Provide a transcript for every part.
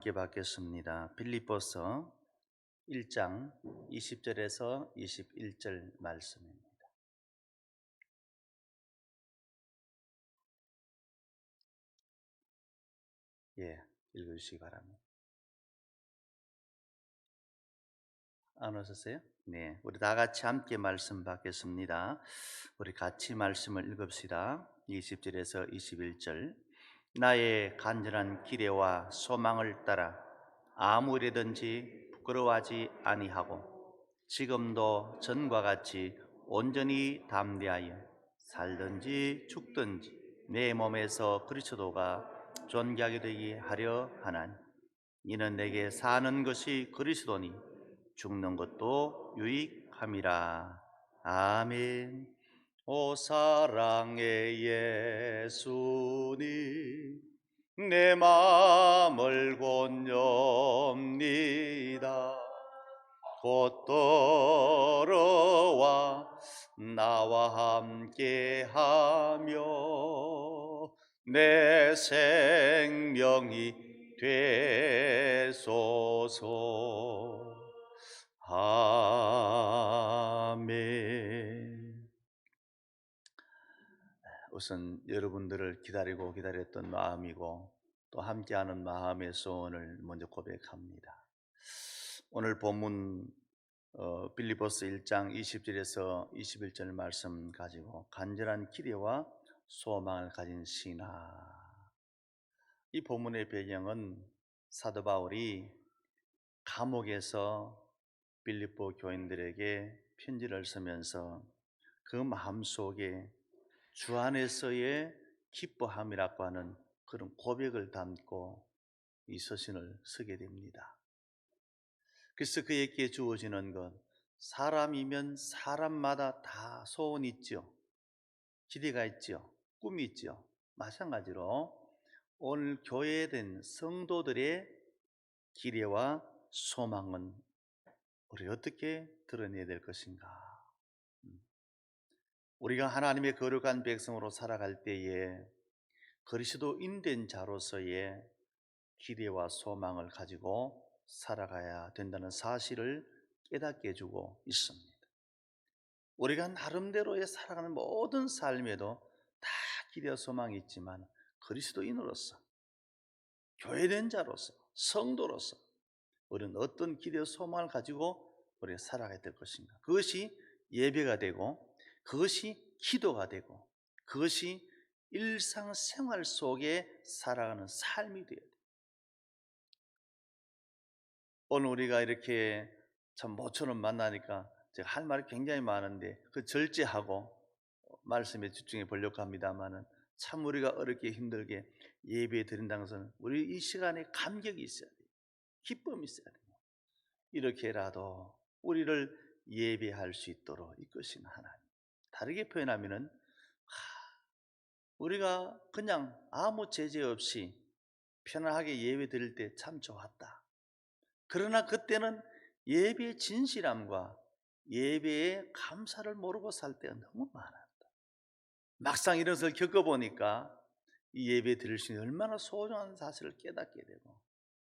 함께 받겠습니다. 빌립보서 1장 20절에서 21절 말씀입니다. 예, 읽어주시기 바랍니다. 안 오셨어요? 네, 우리 다 같이 함께 말씀 받겠습니다. 우리 같이 말씀을 읽읍시다. 20절에서 21절. 나의 간절한 기대와 소망을 따라 아무 일이든지 부끄러워하지 아니하고 지금도 전과 같이 온전히 담대하여 살든지 죽든지 내 몸에서 그리스도가 존귀하게 되게 하려 하나니 이는 내게 사는 것이 그리스도니 죽는 것도 유익함이라. 아멘. 오 사랑의 예수님, 내 마음을 곧 엽니다. 곧 걸어와 나와 함께하며 내 생명이 되소서. 아멘. 우선 여러분들을 기다리고 기다렸던 마음이고 또 함께하는 마음의 소원을 먼저 고백합니다. 오늘 본문 빌립보서 1장 20절에서 21절 말씀 가지고 간절한 기대와 소망을 가진 신하. 이 본문의 배경은 사도 바울이 감옥에서 빌립보 교인들에게 편지를 쓰면서 그 마음속에 주 안에서의 기뻐함이라고 하는 그런 고백을 담고 이 서신을 쓰게 됩니다. 그래서 그에게 주어지는 것, 사람이면 사람마다 다 소원이 있죠. 기대가 있죠. 꿈이 있죠. 마찬가지로 오늘 교회된 성도들의 기대와 소망은 우리 어떻게 드러내야 될 것인가? 우리가 하나님의 거룩한 백성으로 살아갈 때에 그리스도인된 자로서의 기대와 소망을 가지고 살아가야 된다는 사실을 깨닫게 해주고 있습니다. 우리가 나름대로의 살아가는 모든 삶에도 다 기대와 소망이 있지만 그리스도인으로서, 교회된 자로서, 성도로서 우리는 어떤 기대와 소망을 가지고 우리가 살아가야 될 것인가? 그것이 예배가 되고, 그것이 기도가 되고, 그것이 일상생활 속에 살아가는 삶이 되어야 돼요. 오늘 우리가 이렇게 참 모처럼 만나니까 제가 할 말이 굉장히 많은데 그 절제하고 말씀에 집중해 보려고 합니다만은, 참 우리가 어렵게 힘들게 예배 드린다는 것은 우리 이 시간에 감격이 있어야 돼요. 기쁨이 있어야 돼요. 이렇게라도 우리를 예배할 수 있도록 이끄신 하나님. 다르게 표현하면은 우리가 그냥 아무 제재 없이 편안하게 예배 드릴 때 참 좋았다. 그러나 그때는 예배의 진실함과 예배의 감사를 모르고 살 때가 너무 많았다. 막상 이런 것을 겪어보니까 이 예배 드릴 수 있는 얼마나 소중한 사실을 깨닫게 되고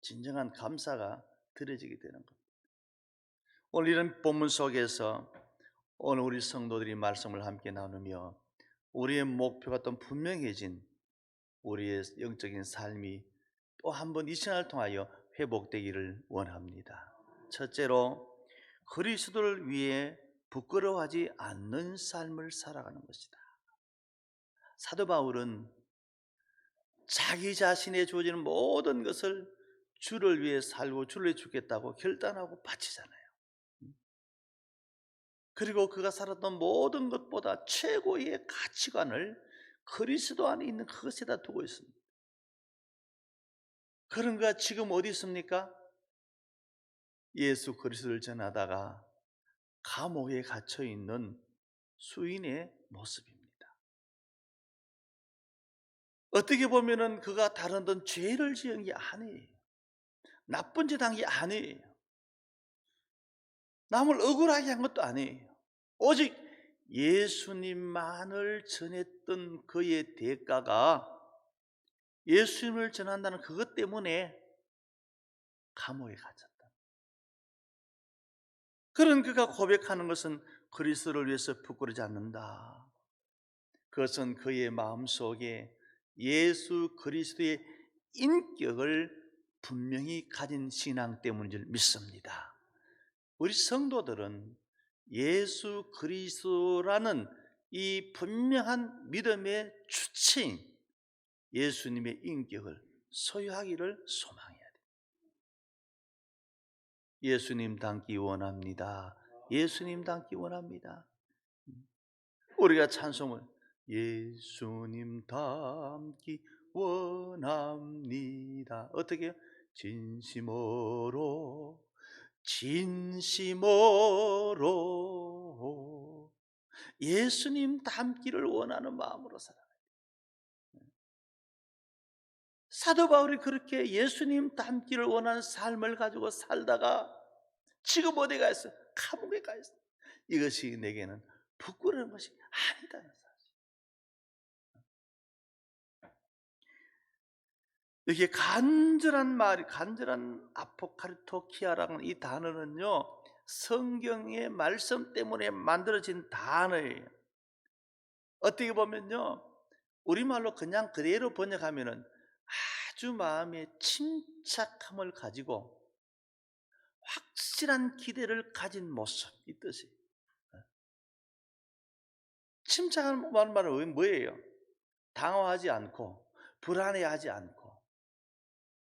진정한 감사가 드려지게 되는 겁니다. 오늘 이런 본문 속에서 오늘 우리 성도들이 말씀을 함께 나누며 우리의 목표가 또 분명해진 우리의 영적인 삶이 또 한 번 이 시간을 통하여 회복되기를 원합니다. 첫째로 그리스도를 위해 부끄러워하지 않는 삶을 살아가는 것이다. 사도 바울은 자기 자신에 주어지는 모든 것을 주를 위해 살고 주를 위해 죽겠다고 결단하고 바치잖아요. 그리고 그가 살았던 모든 것보다 최고의 가치관을 그리스도 안에 있는 그것에다 두고 있습니다. 그런가 지금 어디 있습니까? 예수 그리스도를 전하다가 감옥에 갇혀 있는 수인의 모습입니다. 어떻게 보면은 그가 다른 던 죄를 지은 게 아니에요. 나쁜 짓 한 게 아니에요. 남을 억울하게 한 것도 아니에요. 오직 예수님만을 전했던 그의 대가가 예수님을 전한다는 그것 때문에 감옥에 갇혔다. 그런 그가 고백하는 것은 그리스도를 위해서 부끄러지 않는다. 그것은 그의 마음속에 예수 그리스도의 인격을 분명히 가진 신앙 때문인 줄 믿습니다. 우리 성도들은 예수 그리스도라는 이 분명한 믿음의 주체인 예수님의 인격을 소유하기를 소망해야 돼요. 예수님 닮기 원합니다. 예수님 닮기 원합니다. 우리가 찬송을 예수님 닮기 원합니다. 어떻게 해요? 진심으로 진심으로 예수님 닮기를 원하는 마음으로 살아가요. 사도 바울이 그렇게 예수님 닮기를 원하는 삶을 가지고 살다가 지금 어디 가 있어? 감옥에 가 있어. 이것이 내게는 부끄러운 것이 아니다. 이게 간절한 말이, 간절한 아포카리토키아라는 이 단어는요, 성경의 말씀 때문에 만들어진 단어예요. 어떻게 보면요, 우리말로 그냥 그대로 번역하면은 아주 마음에 침착함을 가지고 확실한 기대를 가진 모습, 이 뜻이에요. 침착한 말은 뭐예요? 당황하지 않고 불안해하지 않고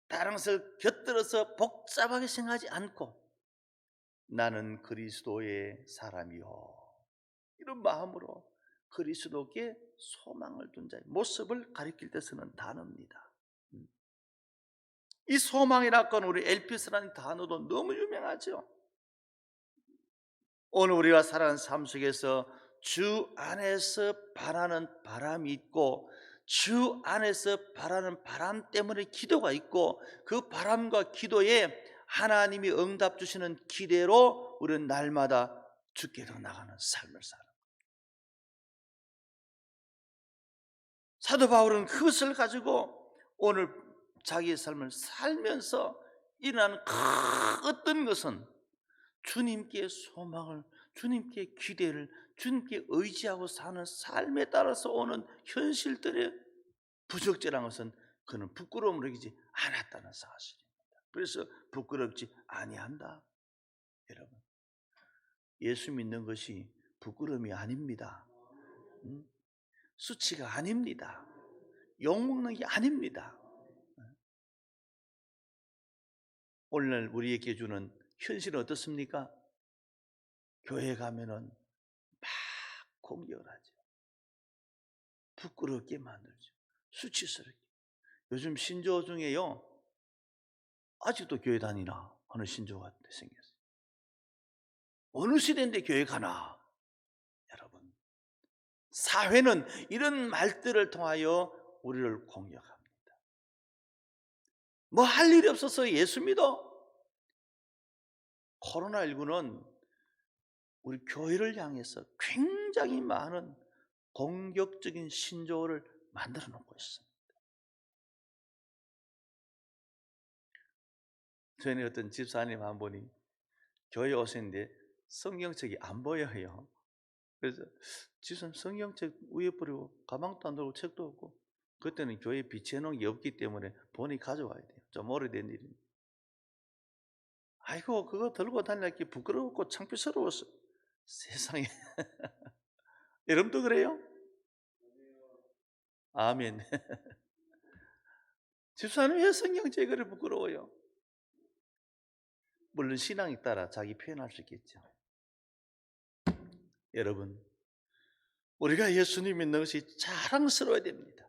다른 것을 곁들여서 복잡하게 생각하지 않고 나는 그리스도의 사람이요, 이런 마음으로 그리스도께 소망을 둔 자의 모습을 가리킬 때 쓰는 단어입니다. 이 소망이라고 하는 우리 엘피스라는 단어도 너무 유명하죠. 오늘 우리가 살아가는 삶 속에서 주 안에서 바라는 바람이 있고 주 안에서 바라는 바람 때문에 기도가 있고 그 바람과 기도에 하나님이 응답 주시는 기대로 우리는 날마다 주께로 나가는 삶을 살아. 사도 바울은 그것을 가지고 오늘 자기의 삶을 살면서 일어나는 어떤 것은 주님께 소망을, 주님께 기대를, 주님께 의지하고 사는 삶에 따라서 오는 현실들의 부적절한 것은 그는 부끄러움을 여기지 않았다는 사실입니다. 그래서 부끄럽지 아니한다. 여러분, 예수 믿는 것이 부끄러움이 아닙니다. 수치가 아닙니다. 욕먹는 게 아닙니다. 오늘 우리에게 주는 현실은 어떻습니까? 교회 가면은 막 공격을 하죠. 부끄럽게 만들죠. 수치스럽게. 요즘 신조 중에요, 아직도 교회 다니나 하는 신조가 생겼어요. 어느 시대인데 교회 가나? 여러분, 사회는 이런 말들을 통하여 우리를 공격합니다. 뭐 할 일이 없어서 예수 믿어? 코로나19는 우리 교회를 향해서 굉장히 많은 공격적인 신조어를 만들어 놓고 있습니다. 저희 어떤 집사님 한 분이 교회 오셨는데 성경책이 안 보여요. 그래서 집사님 성경책 위에 버리고 가방도 안 들고 책도 없고, 그때는 교회에 비치해놓은 게 없기 때문에 본인이 가져와야 돼요. 좀 오래된 일입니다. 아이고, 그거 들고 다니기 부끄럽고 창피스러웠어. 세상에. 여러분도 그래요? 아멘. 집사님 왜 성경책이 그래 부끄러워요? 물론 신앙에 따라 자기 표현할 수 있겠죠. 여러분, 우리가 예수님 믿는 것이 자랑스러워야 됩니다.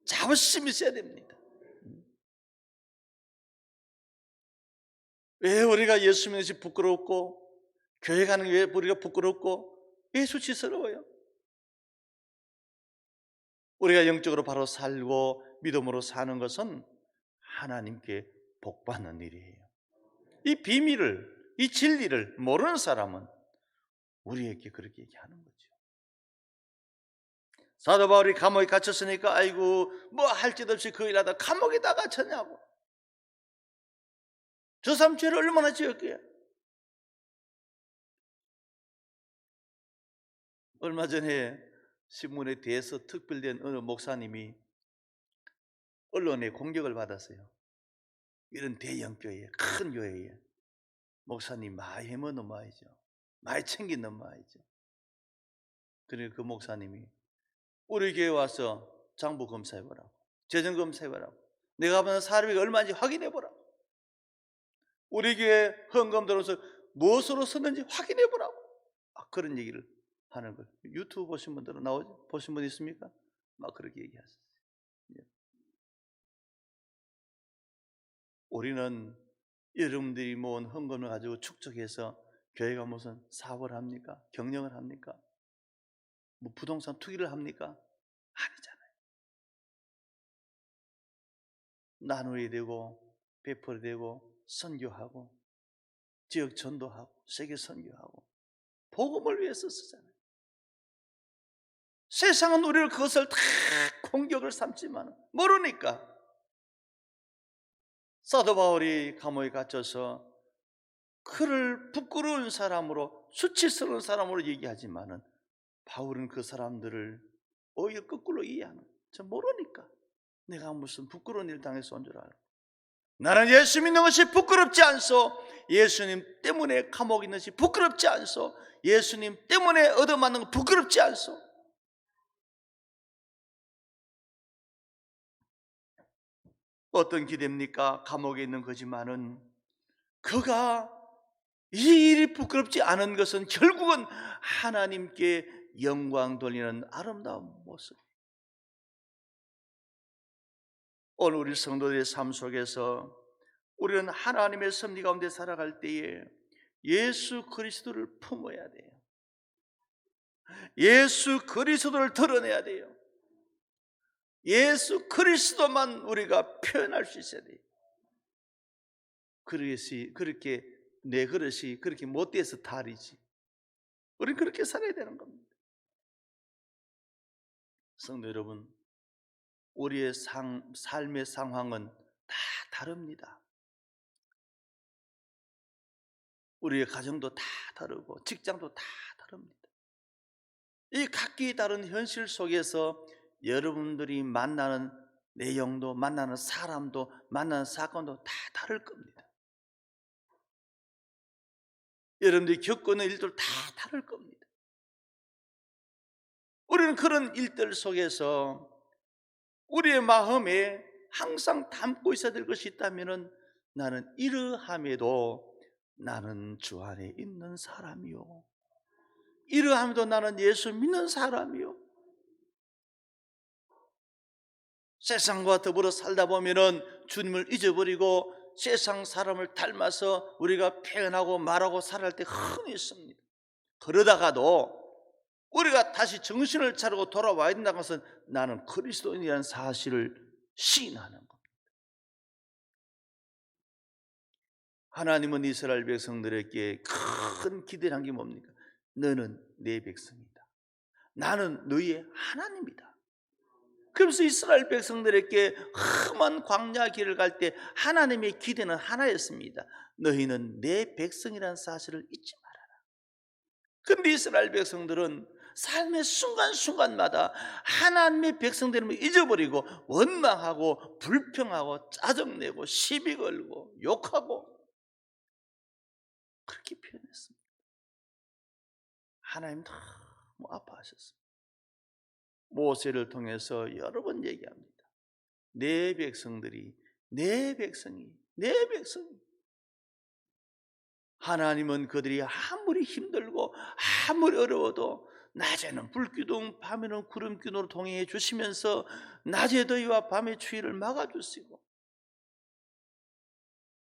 자부심이 있어야 됩니다. 왜 우리가 예수 믿는 것이 부끄럽고 교회 가는 게 왜 우리가 부끄럽고 왜 수치스러워요? 우리가 영적으로 바로 살고 믿음으로 사는 것은 하나님께 복받는 일이에요. 이 비밀을, 이 진리를 모르는 사람은 우리에게 그렇게 얘기하는 거죠. 사도 바울이 감옥에 갇혔으니까 아이고 뭐 할 짓 없이 그 일하다 감옥에다 갇혔냐고. 저 사람 죄를 얼마나 지었게요? 얼마 전에 신문에 대해서 특별된 어느 목사님이 언론에 공격을 받았어요. 이런 대형 교회, 큰 교회에 목사님 많이 해먹는 말이죠. 많이 챙기는 말이죠. 그러니까 그 목사님이 우리 교회 와서 장부 검사해보라고, 재정 검사해보라고, 내가 보는 사람이 얼마인지 확인해보라고, 우리 교회 헌금 들어서 무엇으로 썼는지 확인해보라고, 그런 얘기를 하는 거예요. 유튜브 보신 분들은 나오죠? 보신 분 있습니까? 막 그렇게 얘기하셨어요. 우리는 여러분들이 모은 헌금을 가지고 축적해서 교회가 무슨 사업을 합니까? 경영을 합니까? 뭐 부동산 투기를 합니까? 아니잖아요. 나누어야 되고 베풀어야 되고 선교하고 지역 전도하고 세계 선교하고 복음을 위해서 쓰잖아요. 세상은 우리를 그것을 다 공격을 삼지만 모르니까. 사도 바울이 감옥에 갇혀서 그를 부끄러운 사람으로, 수치스러운 사람으로 얘기하지만은 바울은 그 사람들을 오히려 거꾸로 이해하는, 저 모르니까 내가 무슨 부끄러운 일 당해서 온 줄 알고, 나는 예수 믿는 것이 부끄럽지 않소. 예수님 때문에 감옥에 있는 것이 부끄럽지 않소. 예수님 때문에 얻어맞는 것 부끄럽지 않소. 어떤 기대입니까? 감옥에 있는 거지만은 그가 이 일이 부끄럽지 않은 것은 결국은 하나님께 영광 돌리는 아름다운 모습. 오늘 우리 성도들의 삶 속에서 우리는 하나님의 섭리 가운데 살아갈 때에 예수 그리스도를 품어야 돼요. 예수 그리스도를 드러내야 돼요. 예수 그리스도만 우리가 표현할 수 있어야 돼요. 그렇게 내 그릇이 그렇게 못돼서 탈이지. 우리는 그렇게 살아야 되는 겁니다. 성도 여러분, 우리의 삶의 상황은 다 다릅니다. 우리의 가정도 다 다르고 직장도 다 다릅니다. 이 각기 다른 현실 속에서 여러분들이 만나는 내용도, 만나는 사람도, 만나는 사건도 다 다를 겁니다. 여러분들이 겪는 일도 다 다를 겁니다. 우리는 그런 일들 속에서 우리의 마음에 항상 담고 있어야 될 것이 있다면, 나는 이러함에도 나는 주 안에 있는 사람이요, 이러함에도 나는 예수 믿는 사람이요. 세상과 더불어 살다 보면은 주님을 잊어버리고 세상 사람을 닮아서 우리가 표현하고 말하고 살아갈 때 흔히 있습니다. 그러다가도 우리가 다시 정신을 차리고 돌아와야 된다는 것은 나는 그리스도인이라는 사실을 시인하는 겁니다. 하나님은 이스라엘 백성들에게 큰 기대를 한 게 뭡니까? 너는 내 백성이다. 나는 너희의 하나님이다. 그래서 이스라엘 백성들에게 험한 광야 길을 갈 때 하나님의 기대는 하나였습니다. 너희는 내 백성이라는 사실을 잊지 말아라. 그런데 이스라엘 백성들은 삶의 순간순간마다 하나님의 백성됨을 잊어버리고 원망하고 불평하고 짜증내고 시비 걸고 욕하고 그렇게 표현했습니다. 하나님 너무 아파하셨습니다. 모세를 통해서 여러 번 얘기합니다. 내 백성들이, 내 백성이, 내 백성이. 하나님은 그들이 아무리 힘들고 아무리 어려워도 낮에는 불기둥, 밤에는 구름기둥으로 동행해 주시면서 낮의 더위와 밤의 추위를 막아주시고,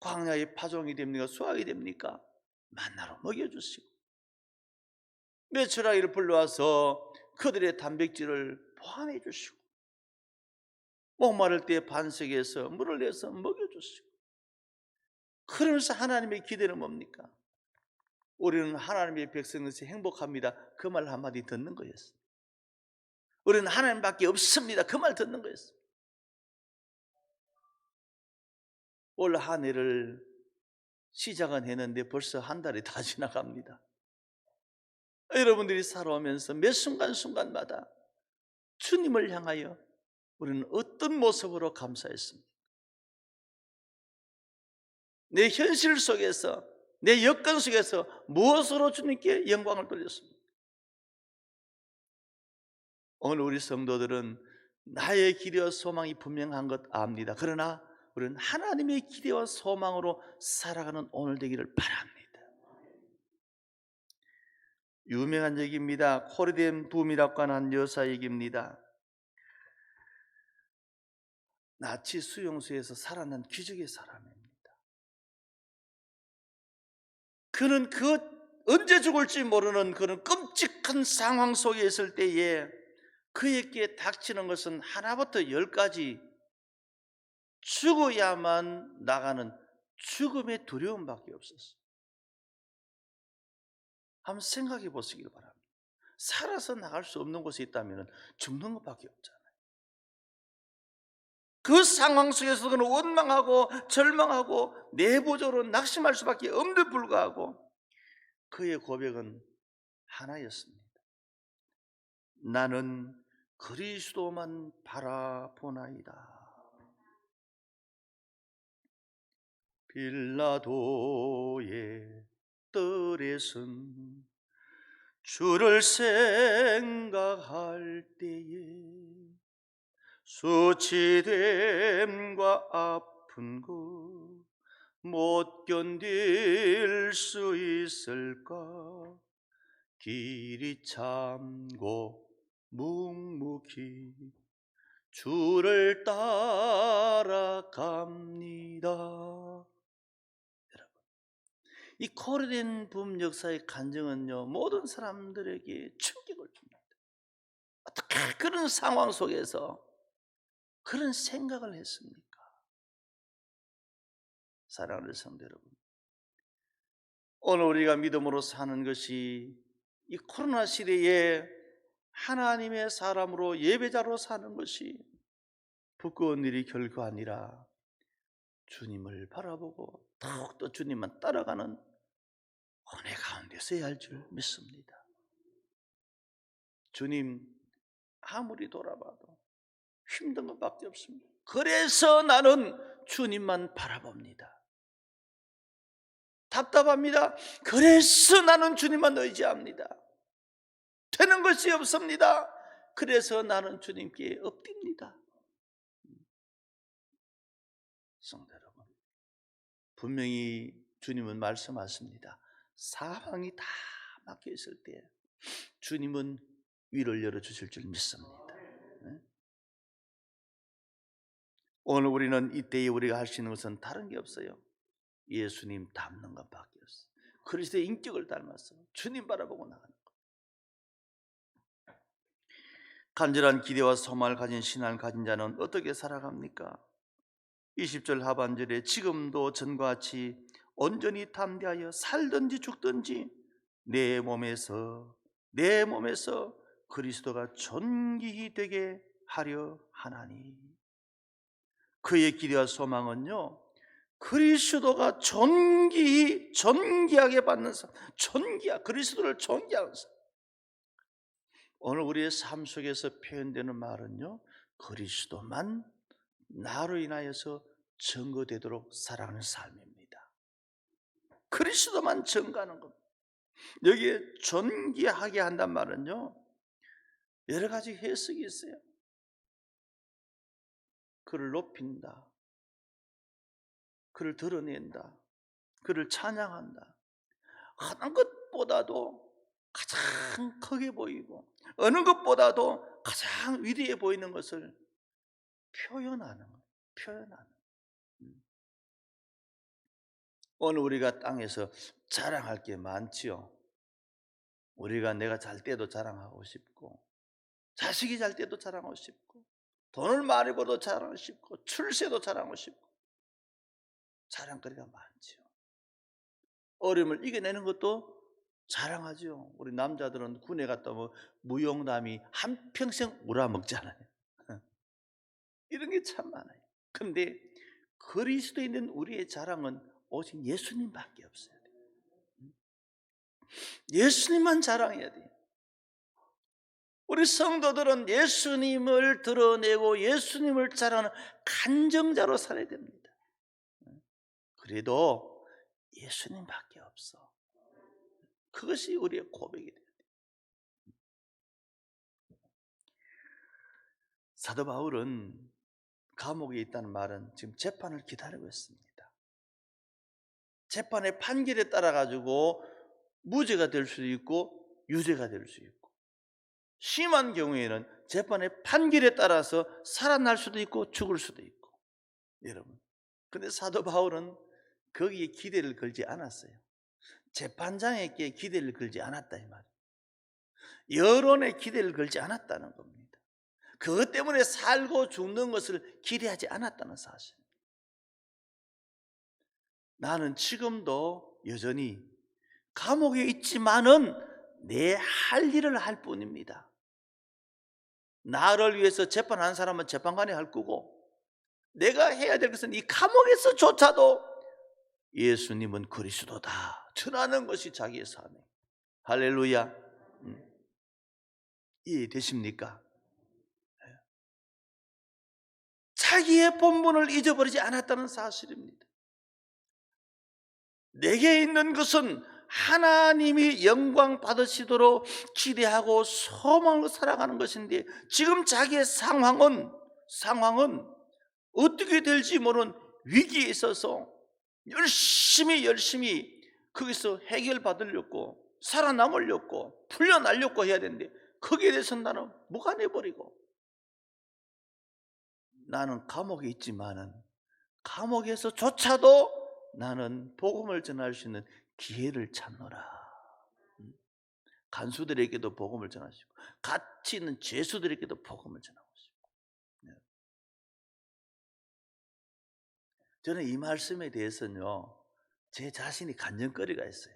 광야의 파종이 됩니까? 수확이 됩니까? 만나로 먹여주시고, 메추라기를 불러와서 그들의 단백질을 보완해 주시고, 목마를 때 반석에서 물을 내서 먹여주시고. 그러면서 하나님의 기대는 뭡니까? 우리는 하나님의 백성에서 행복합니다. 그 말 한마디 듣는 거였어요. 우리는 하나님밖에 없습니다. 그 말 듣는 거였어요. 올 한 해를 시작은 했는데 벌써 한 달이 다 지나갑니다. 여러분들이 살아오면서 매 순간순간마다 주님을 향하여 우리는 어떤 모습으로 감사했습니까? 내 현실 속에서, 내 여건 속에서 무엇으로 주님께 영광을 돌렸습니까? 오늘 우리 성도들은 나의 기대와 소망이 분명한 것 압니다. 그러나 우리는 하나님의 기대와 소망으로 살아가는 오늘 되기를 바랍니다. 유명한 얘기입니다. 코르덴 붐이라고 하는 여사 얘기입니다. 나치 수용소에서 살아난 기적의 사람입니다. 그는 언제 죽을지 모르는 그런 끔찍한 상황 속에 있을 때에 그에게 닥치는 것은 하나부터 열까지 죽어야만 나가는 죽음의 두려움밖에 없었어요. 한번 생각해 보시길 바랍니다. 살아서 나갈 수 없는 곳에 있다면 죽는 것밖에 없잖아요. 그 상황 속에서 그는 원망하고 절망하고 내부적으로 낙심할 수밖에 없는데 불구하고 그의 고백은 하나였습니다. 나는 그리스도만 바라보나이다. 빌라도의 뜰에선 주를 생각할 때에 수치됨과 아픈 것 못 견딜 수 있을까? 길이 참고 묵묵히 주를 따라갑니다. 여러분, 이 코르덴 붐 역사의 간증은요, 모든 사람들에게 충격을 줍니다. 어떻게 그런 상황 속에서 그런 생각을 했습니까? 사랑하는 성도 여러분, 오늘 우리가 믿음으로 사는 것이 이 코로나 시대에 하나님의 사람으로 예배자로 사는 것이 부끄러운 일이 결코 아니라 주님을 바라보고 더욱더 주님만 따라가는 은혜 가운데 서야 할 줄 믿습니다. 주님 아무리 돌아봐도 힘든 것밖에 없습니다. 그래서 나는 주님만 바라봅니다. 답답합니다. 그래서 나는 주님만 의지합니다. 되는 것이 없습니다. 그래서 나는 주님께 엎드립니다. 성도 여러분, 분명히 주님은 말씀하십니다. 사방이 다 막혀 있을 때 주님은 위를 열어주실 줄 믿습니다. 오늘 우리는 이때에 우리가 할 수 있는 것은 다른 게 없어요. 예수님 닮는 것밖에 없어요. 그리스도의 인격을 닮았어. 주님 바라보고 나가는 것. 간절한 기대와 소망을 가진 신앙을 가진 자는 어떻게 살아갑니까? 20절 하반절에 지금도 전과 같이 온전히 담대하여 살든지 죽든지 내 몸에서 그리스도가 존귀히 되게 하려 하나니. 그의 기대와 소망은요, 그리스도가 존귀하게 받는 사람, 그리스도를 존귀하는 사람. 오늘 우리의 삶 속에서 표현되는 말은요, 그리스도만 나로 인하여서 증거되도록 살아가는 삶입니다. 그리스도만 증거하는 겁니다. 여기에 존귀하게 한단 말은요, 여러 가지 해석이 있어요. 그를 높인다, 그를 드러낸다, 그를 찬양한다. 어느 것보다도 가장 크게 보이고 어느 것보다도 가장 위대해 보이는 것을 표현하는 거예요. 오늘 우리가 땅에서 자랑할 게 많지요. 우리가 내가 잘 때도 자랑하고 싶고, 자식이 잘 때도 자랑하고 싶고, 돈을 많이 벌어도 자랑하고 싶고, 출세도 자랑하고 싶고, 자랑거리가 많지요. 어려움을 이겨내는 것도 자랑하죠. 우리 남자들은 군에 갔다 오면 무용담이 한평생 우라먹잖아요. 이런 게 참 많아요. 그런데 그리스도에 있는 우리의 자랑은 오직 예수님밖에 없어요. 예수님만 자랑해야 돼요. 우리 성도들은 예수님을 드러내고 예수님을 자랑하는 간증자로 살아야 됩니다. 그래도 예수님밖에 없어. 그것이 우리의 고백이 돼요. 사도 바울은 감옥에 있다는 말은 지금 재판을 기다리고 있습니다. 재판의 판결에 따라 가지고 무죄가 될 수도 있고 유죄가 될 수 있고, 심한 경우에는 재판의 판결에 따라서 살아날 수도 있고 죽을 수도 있고. 여러분, 근데 사도 바울은 거기에 기대를 걸지 않았어요. 재판장에게 기대를 걸지 않았다 이 말이에요. 여론에 기대를 걸지 않았다는 겁니다. 그것 때문에 살고 죽는 것을 기대하지 않았다는 사실. 나는 지금도 여전히 감옥에 있지만은 내 할 일을 할 뿐입니다. 나를 위해서 재판한 사람은 재판관이 할 거고, 내가 해야 될 것은 이 감옥에서조차도 예수님은 그리스도다 전하는 것이 자기의 삶이에요. 할렐루야. 이해되십니까? 자기의 본분을 잊어버리지 않았다는 사실입니다. 내게 있는 것은 하나님이 영광 받으시도록 기대하고 소망을 살아가는 것인데, 지금 자기의 상황은 어떻게 될지 모르는 위기에 있어서 열심히 거기서 해결받으려고, 살아남으려고, 풀려나려고 해야 되는데, 거기에 대해서 나는 무관해버리고, 나는 감옥에 있지만은 감옥에서조차도 나는 복음을 전할 수 있는 기회를 찾노라. 간수들에게도 복음을 전하시고, 같이 있는 죄수들에게도 복음을 전하고 싶고. 저는 이 말씀에 대해서는요, 제 자신이 간증거리가 있어요.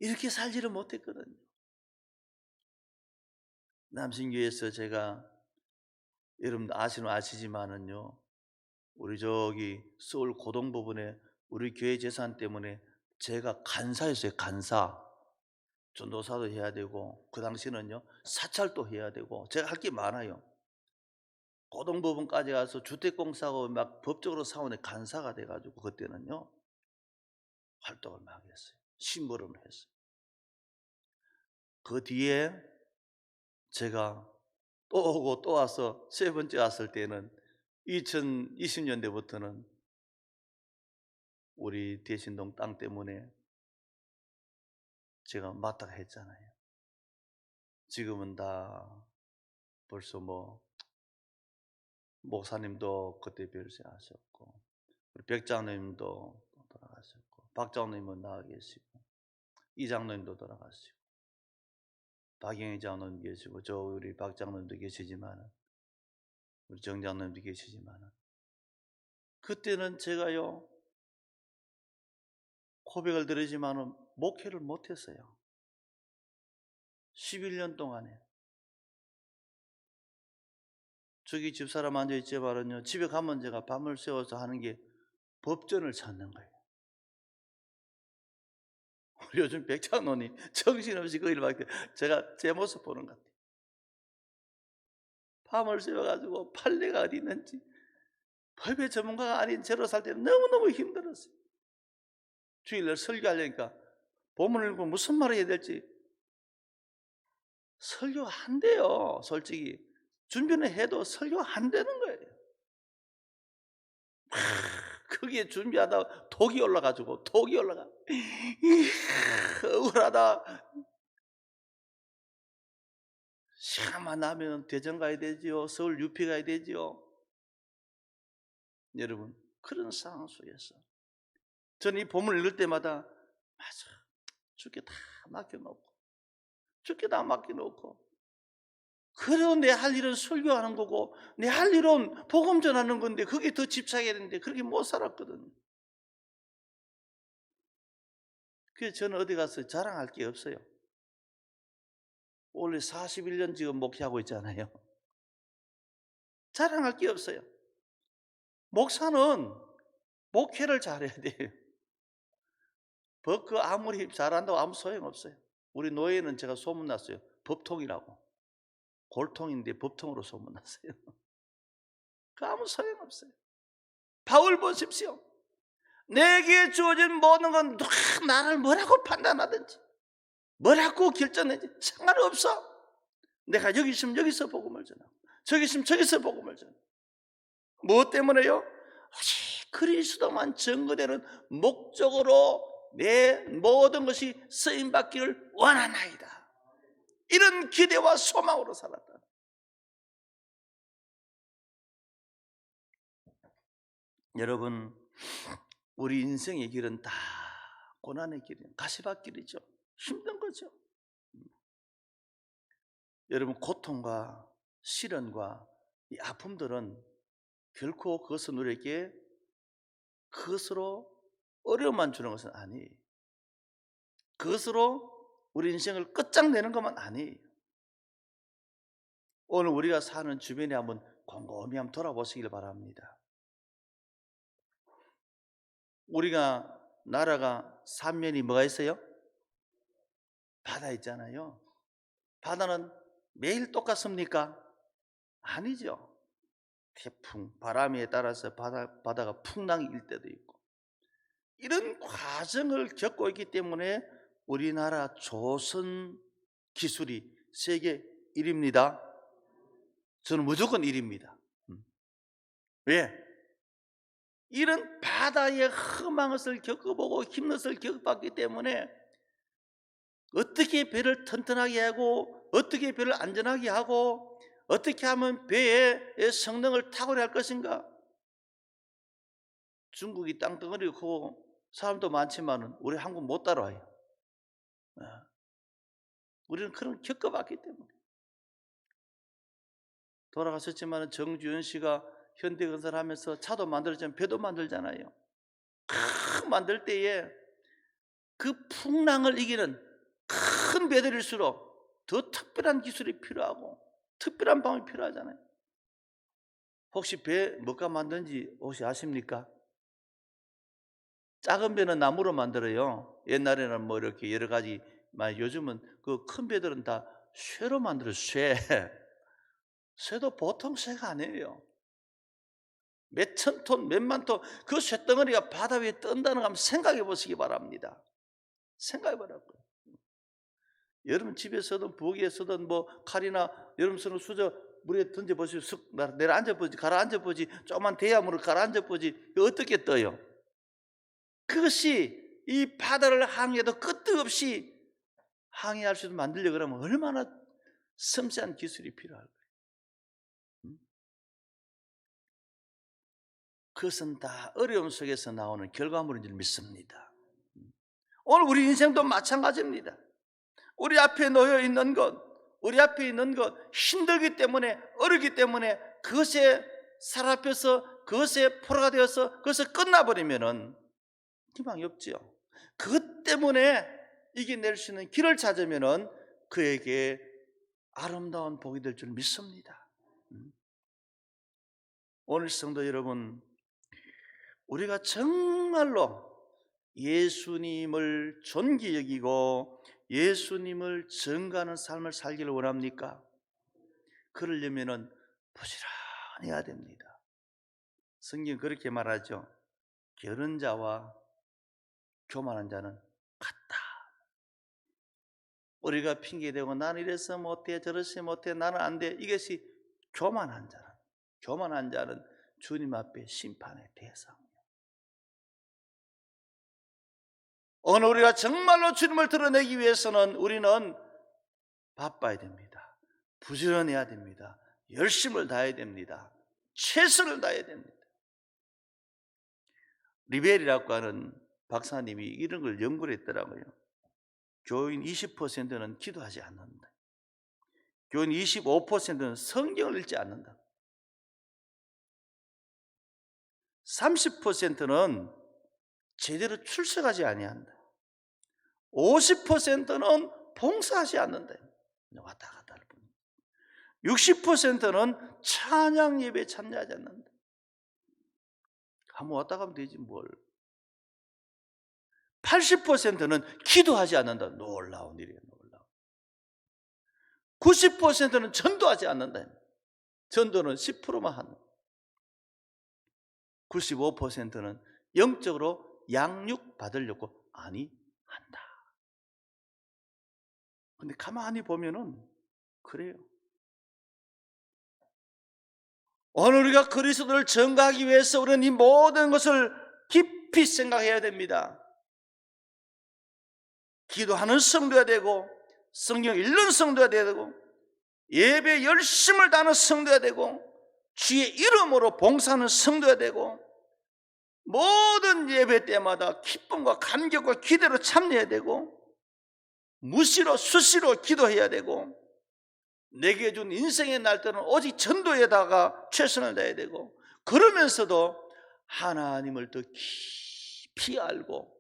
이렇게 살지를 못했거든요. 남신교에서 제가, 여러분 아시지만은요, 우리 저기 서울 고동부분에 우리 교회 재산 때문에 제가 간사였어요. 간사. 전도사도 해야 되고, 그 당시는요 사찰도 해야 되고, 제가 할 게 많아요. 고동부분까지 가서 주택공사하고 막 법적으로 싸우는 간사가 돼가지고, 그때는요 활동을 막 했어요. 심부름을 했어요. 그 뒤에 제가 또 오고 또 와서 세 번째 왔을 때는 2020년대부터는 우리 대신동 땅 때문에 제가 맡다가 했잖아요. 지금은 다 벌써 목사님도 그때 별세하셨고, 우리 백 장로님도 돌아가셨고, 박 장로님은 나와 계시고, 이 장로님도 돌아가시고, 박영희 장로님 계시고, 저 우리 박 장로님도 계시지만, 우리 정 장로님도 계시지만, 그때는 제가요 고백을 드리지만은 목회를 못했어요. 11년 동안에. 저기 집사람 앉아있지 말은요, 집에 가면 제가 밤을 새워서 하는 게 법전을 찾는 거예요. 요즘 백장로님 정신없이 그 일밖에, 제가 제 모습 보는 것 같아요. 밤을 새워가지고 판례가 어디 있는지, 법의 전문가가 아닌 제로 살 때는 너무너무 힘들었어요. 주일날 설교하려니까 본문을 읽고 무슨 말을 해야 될지 설교 안 돼요. 솔직히 준비는 해도 설교 안 되는 거예요. 그게 준비하다 독이 올라가 억울하다. 시간만 나면 대전 가야 되지요. 서울 유피 가야 되지요. 여러분, 그런 상황 속에서 저는 이 본문을 읽을 때마다, 맞아, 주께 다 맡겨놓고 그래도 내 할 일은 설교하는 거고, 내 할 일은 복음 전하는 건데, 그게 더 집착해야 되는데 그렇게 못 살았거든요. 그래서 저는 어디 가서 자랑할 게 없어요. 원래 41년 지금 목회하고 있잖아요. 자랑할 게 없어요. 목사는 목회를 잘해야 돼요. 그 아무리 잘한다고 아무 소용없어요. 우리 노예는 제가 소문났어요. 법통이라고. 골통인데 법통으로 소문났어요. 그 아무 소용없어요. 바울 보십시오. 내게 주어진 모든 건 누가 나를 뭐라고 판단하든지 뭐라고 결정하든지 상관없어. 내가 여기 있으면 여기서 복음을 전하고 저기 있으면 저기서 복음을 전하고. 무엇 때문에요? 오직 그리스도만 증거되는 목적으로 내 모든 것이 쓰임받기를 원하나이다. 이런 기대와 소망으로 살았다. 여러분, 우리 인생의 길은 다 고난의 길이에요. 가시밭길이죠. 힘든 거죠. 여러분, 고통과 시련과 이 아픔들은 결코 그것은 우리에게 그것으로 어려움만 주는 것은 아니에요. 그것으로 우리 인생을 끝장내는 것만 아니에요. 오늘 우리가 사는 주변에 한번 곰곰이 한번 돌아보시길 바랍니다. 우리가 나라가 삼면이 뭐가 있어요? 바다 있잖아요. 바다는 매일 똑같습니까? 아니죠. 태풍, 바람에 따라서 바다가 풍랑일 때도 있고, 이런 과정을 겪고 있기 때문에 우리나라 조선 기술이 세계 1위입니다. 저는 무조건 1위입니다. 왜? 이런 바다의 험한 것을 겪어보고 힘든 것을 겪어봤기 때문에 어떻게 배를 튼튼하게 하고 어떻게 배를 안전하게 하고 어떻게 하면 배의 성능을 탁월할 것인가. 중국이 땅덩어리고 크고 사람도 많지만 우리 한국 못 따라와요. 우리는 그런 겪어봤기 때문에. 돌아가셨지만 정주현 씨가 현대건설 하면서 차도 만들었지만 배도 만들잖아요. 만들 때에 그 풍랑을 이기는 큰 배들일수록 더 특별한 기술이 필요하고 특별한 방법이 필요하잖아요. 혹시 배 뭐가 만드는지 혹시 아십니까? 작은 배는 나무로 만들어요. 옛날에는 뭐 이렇게 여러 가지, 요즘은 그 큰 배들은 다 쇠로 만들어요. 쇠도 보통 쇠가 아니에요. 몇천 톤, 몇만 톤, 그 쇳덩어리가 바다 위에 뜬다는 거 한번 생각해 보시기 바랍니다. 생각해 보라고요. 여러분 집에서든 부엌에서든 뭐 칼이나 여러분 손을 수저 물에 던져보시고 쑥 내려앉아보지, 가라앉아보지, 조그만 대야물을 가라앉아보지, 어떻게 떠요? 그것이 이 바다를 항해도 끝도 없이 항해할 수 있도록 만들려고 그러면 얼마나 섬세한 기술이 필요할까요? 그것은 다 어려움 속에서 나오는 결과물인 줄 믿습니다. 오늘 우리 인생도 마찬가지입니다. 우리 앞에 놓여 있는 것, 우리 앞에 있는 것 힘들기 때문에, 어렵기 때문에 그것에 사로잡혀서 그것에 포로가 되어서 그것을 끝나버리면은 희망이 없지요. 그것 때문에 이겨낼 수 있는 길을 찾으면은 그에게 아름다운 복이 될 줄 믿습니다. 오늘 성도 여러분, 우리가 정말로 예수님을 존귀 여기고 예수님을 증거하는 삶을 살기를 원합니까? 그러려면은 부지런히 해야 됩니다. 성경 그렇게 말하죠. 게으른 자와 교만한 자는 같다. 우리가 핑계대고 나는 이래서 못해 저래서 못해 나는 안 돼, 이것이 교만한 자는 주님 앞에 심판의 대상이에요. 오늘 우리가 정말로 주님을 드러내기 위해서는 우리는 바빠야 됩니다. 부지런해야 됩니다. 열심을 다해야 됩니다. 최선을 다해야 됩니다. 리벨이라고 하는 박사님이 이런 걸 연구를 했더라고요. 교인 20%는 기도하지 않는다. 교인 25%는 성경을 읽지 않는다. 30%는 제대로 출석하지 아니한다. 50%는 봉사하지 않는다. 왔다 갔다 할 뿐. 60%는 찬양 예배에 참여하지 않는다. 한번 왔다 가면 되지 뭘. 80%는 기도하지 않는다. 놀라운 일이에요. 놀라운. 90%는 전도하지 않는다. 전도는 10%만 하는. 95%는 영적으로 양육 받으려고 아니 한다. 근데 가만히 보면은 그래요. 오늘 우리가 그리스도를 전가하기 위해서 우리는 이 모든 것을 깊이 생각해야 됩니다. 기도하는 성도야 되고, 성경 읽는 성도야 되고, 예배 열심을 다하는 성도야 되고, 주의 이름으로 봉사하는 성도야 되고, 모든 예배 때마다 기쁨과 감격과 기대로 참여해야 되고, 무시로 수시로 기도해야 되고, 내게 준 인생의 날들은 오직 전도에다가 최선을 다해야 되고, 그러면서도 하나님을 더 깊이 알고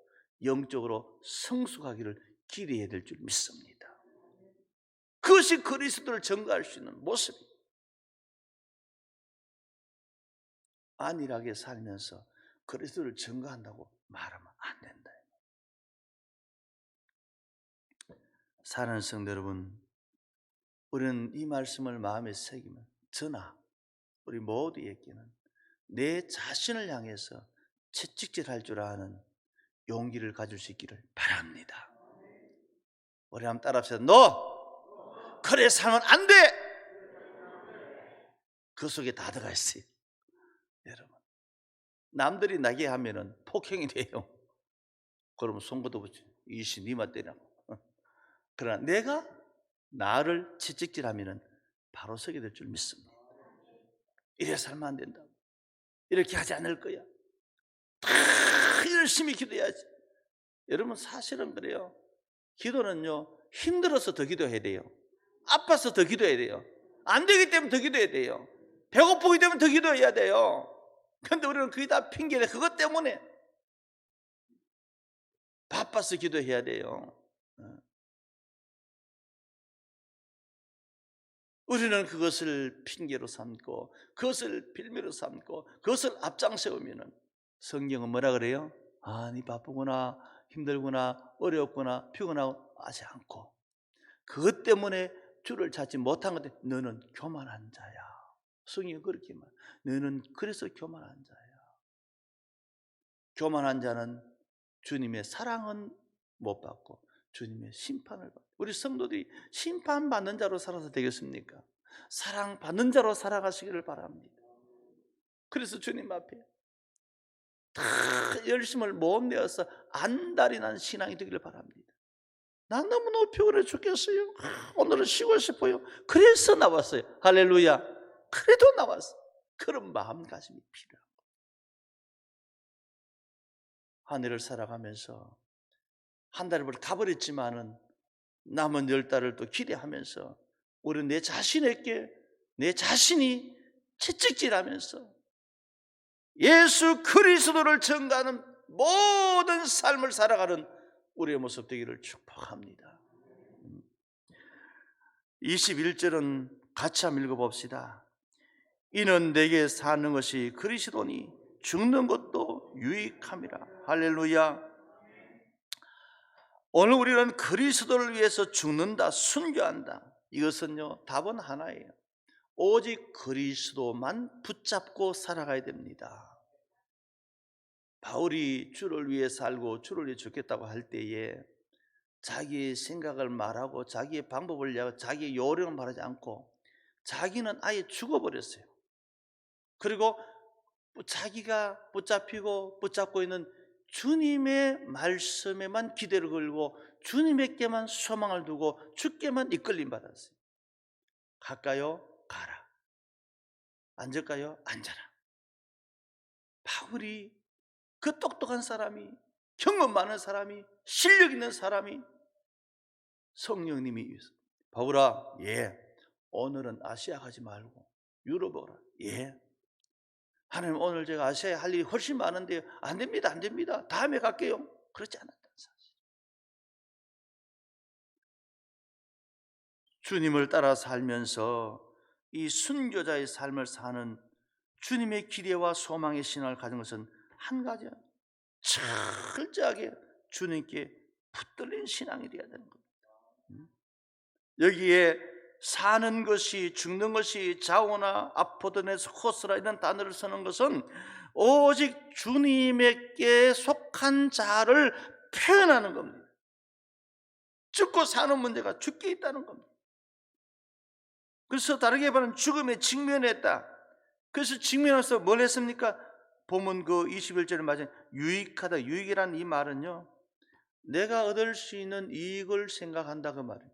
영적으로 성숙하기를 기대해야 될 줄 믿습니다. 그것이 그리스도를 전가할 수 있는 모습입니다. 안일하게 살면서 그리스도를 전가한다고 말하면 안 된다. 사랑하는 성도 여러분, 우리는 이 말씀을 마음에 새기면 저나 우리 모두에게는 내 자신을 향해서 채찍질할 줄 아는 용기를 가질 수 있기를 바랍니다. 우리 한번 따라합시다. 너 그래 살면 안 돼. 그 속에 다 들어가 있어요. 여러분, 남들이 나게 하면은 폭행이 돼요. 그러면 손거도 붙지. 이씨 니만 때려. 그러나 내가 나를 채찍질하면은 바로 서게 될 줄 믿습니다. 이래 살면 안 된다. 이렇게 하지 않을 거야. 다 열심히 기도해야지. 여러분 사실은 그래요. 기도는요 힘들어서 더 기도해야 돼요. 아파서 더 기도해야 돼요. 안 되기 때문에 더 기도해야 돼요. 배고프기 때문에 더 기도해야 돼요. 그런데 우리는 그게 다 핑계래. 그것 때문에 바빠서 기도해야 돼요. 우리는 그것을 핑계로 삼고 그것을 빌미로 삼고 그것을 앞장세우면은 성경은 뭐라 그래요? 아, 니 바쁘구나, 힘들구나, 어렵구나, 피곤하고 하지 않고 그것 때문에 주를 찾지 못한 건데 너는 교만한 자야. 성경이 그렇게 말. 너는 그래서 교만한 자야. 교만한 자는 주님의 사랑은 못 받고 주님의 심판을 받고, 우리 성도들이 심판받는 자로 살아서 되겠습니까? 사랑받는 자로 살아가시기를 바랍니다. 그래서 주님 앞에 다 열심을 못 내어서 안달이 난 신앙이 되기를 바랍니다. 난 너무너무 피곤해 죽겠어요. 오늘은 쉬고 싶어요. 그래서 나왔어요. 할렐루야. 그래도 나왔어요. 그런 마음가짐이 필요합니다. 한 해를 살아가면서 한 달을 가버렸지만은 남은 10달을 또 기대하면서 우리는 내 자신에게 내 자신이 채찍질하면서 예수 그리스도를 전가하는 모든 삶을 살아가는 우리의 모습 되기를 축복합니다. 21절은 같이 한번 읽어봅시다. 이는 내게 사는 것이 그리스도니 죽는 것도 유익함이라. 할렐루야. 오늘 우리는 그리스도를 위해서 죽는다, 순교한다. 이것은요 답은 하나예요. 오직 그리스도만 붙잡고 살아가야 됩니다. 바울이 주를 위해 살고 주를 위해 죽겠다고 할 때에 자기의 생각을 말하고 자기의 방법을 얘기하고 자기의 요령을 말하지 않고 자기는 아예 죽어버렸어요. 그리고 자기가 붙잡고 있는 주님의 말씀에만 기대를 걸고 주님에게만 소망을 두고 주께만 이끌림 받았어요. 갈까요? 가라. 앉을까요? 앉아라. 바울이 그 똑똑한 사람이, 경험 많은 사람이, 실력 있는 사람이 성령님이 바울아, 예, 오늘은 아시아 가지 말고 유럽 오라. 예, 하나님 오늘 제가 아시아에 할 일이 훨씬 많은데 안 됩니다, 안 됩니다. 다음에 갈게요. 그렇지 않았다는 사실. 주님을 따라 살면서 이 순교자의 삶을 사는 주님의 기대와 소망의 신앙을 가진 것은 한 가지 철저하게 주님께 붙들린 신앙이 되어야 되는 겁니다. 여기에 사는 것이 죽는 것이 자오나 아포드네스 호스라 이런 단어를 쓰는 것은 오직 주님에게 속한 자를 표현하는 겁니다. 죽고 사는 문제가 죽게 있다는 겁니다. 그래서 다르게 말하면 죽음에 직면했다. 그래서 직면해서 뭘 했습니까? 보면 그 21절에 맞아요. 유익하다. 유익이라는 이 말은요, 내가 얻을 수 있는 이익을 생각한다 그 말이에요.